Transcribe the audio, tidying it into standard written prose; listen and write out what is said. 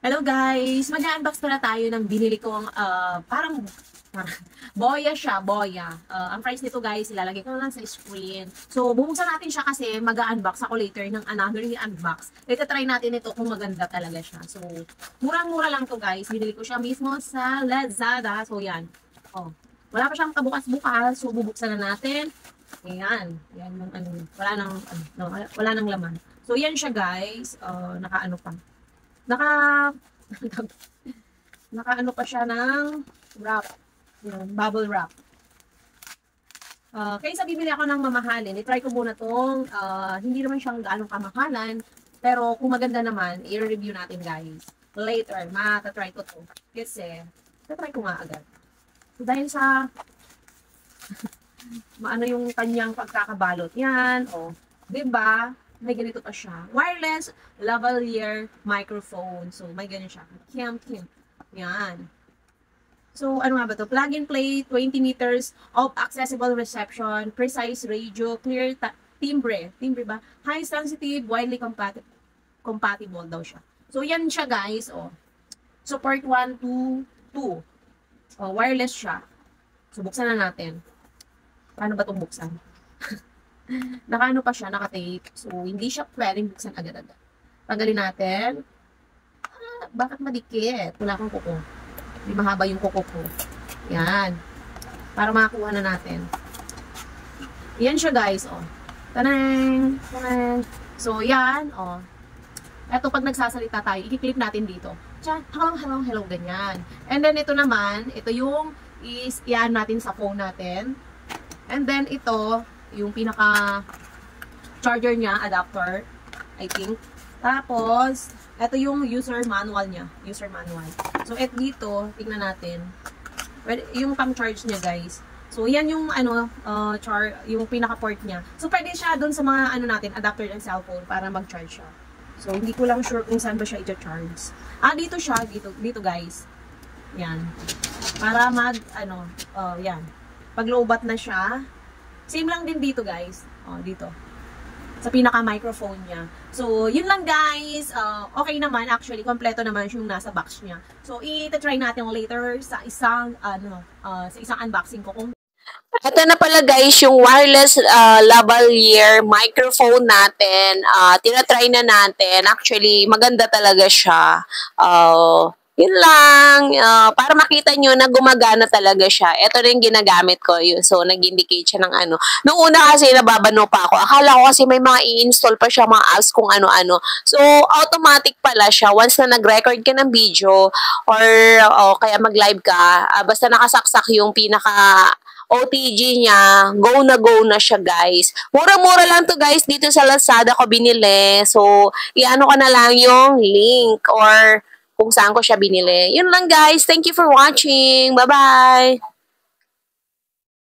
Hello guys! Mag-unbox pala tayo ng binili kong parang boya siya, boya. Ang price nito guys, ilalagay ko lang sa screen. So, bubuksan natin siya kasi mag-unbox ako later ng another unbox. Ito try natin ito kung maganda talaga siya. So, murang-mura lang to guys. Binili ko siya mismo sa Lazada. So, yan. Oh, wala pa siyang kabukas-bukas. So, bubuksan na natin. Ayan. Yan yung ano. Wala nang laman. So, yan siya guys. Naka-ano pa. Naka naka-ano pa siya ng wrap, yung bubble wrap. Kaysa bibili ako ng mamahalin, i-try ko muna tong hindi naman siyang gaano kamahalan, pero kung maganda naman, i-review natin guys. Later, mata-try ko to. Kasi, try ko nga agad. So, dahil sa maano yung kanyang pagkakabalot yan, o, 'di ba? May ganito pa siya. Wireless lavalier microphone. So, may ganyan siya. Kim. Yan. So, ano nga ba to? Plug and play, 20 meters of accessible reception, precise radio, clear timbre. Timbre ba? High sensitive, widely compatible daw siya. So, yan siya guys. Oh. Support 1 to 2. Oh, wireless siya. So, buksan na natin. Paano ba itong buksan? Nakaano pa siya, naka-tape. So, hindi siya pwedeng buksan agad-agad. Tanggalin natin. Bakit madikit? Wala akong kuko. Hindi mahaba yung kuko ko. Yan. Para makakuha na natin. Yan siya guys, oh. Tanang! Tanang! So, yan, oh. Eto, pag nagsasalita tayo, i-click natin dito. Diyan, hello, ganyan. And then, ito naman, ito yung i-scan natin sa phone natin. And then, ito, yung pinaka charger niya, adapter, I think. Tapos, ito yung user manual niya. User manual. So, dito, tingnan natin. Yung pang-charge niya, guys. So, yan yung, yung pinaka-port niya. So, pwede siya dun sa mga, natin, adapter ng cellphone para mag-charge siya. So, hindi ko lang sure kung saan ba siya i-charge. Dito siya. Dito, guys. Yan. Para yan. Pag low-bat na siya, same lang din dito guys. Dito. Sa pinaka-microphone niya. So, yun lang guys. Okay naman. Actually, kompleto naman yung nasa box niya. So, i-try natin later sa isang, sa isang unboxing ko. Ito na pala guys, yung wireless lavalier microphone natin. Tinatry na natin. Actually, maganda talaga siya. Yun lang, para makita nyo na gumagana talaga siya. Ito rin ginagamit ko yun. So, nag-indicate siya ng ano. Noong una kasi nababano pa ako. Akala ko kasi may mga i-install pa siya, mga apps kung ano-ano. So, automatic pala siya. Once na nag-record ka ng video or kaya mag-live ka, basta nakasaksak yung pinaka OTG niya, go na siya guys. Mura-mura lang to guys, dito sa Lazada ko binili. So, iano ko na lang yung link or kung saan ko siya binili. Yun lang guys. Thank you for watching. Bye-bye!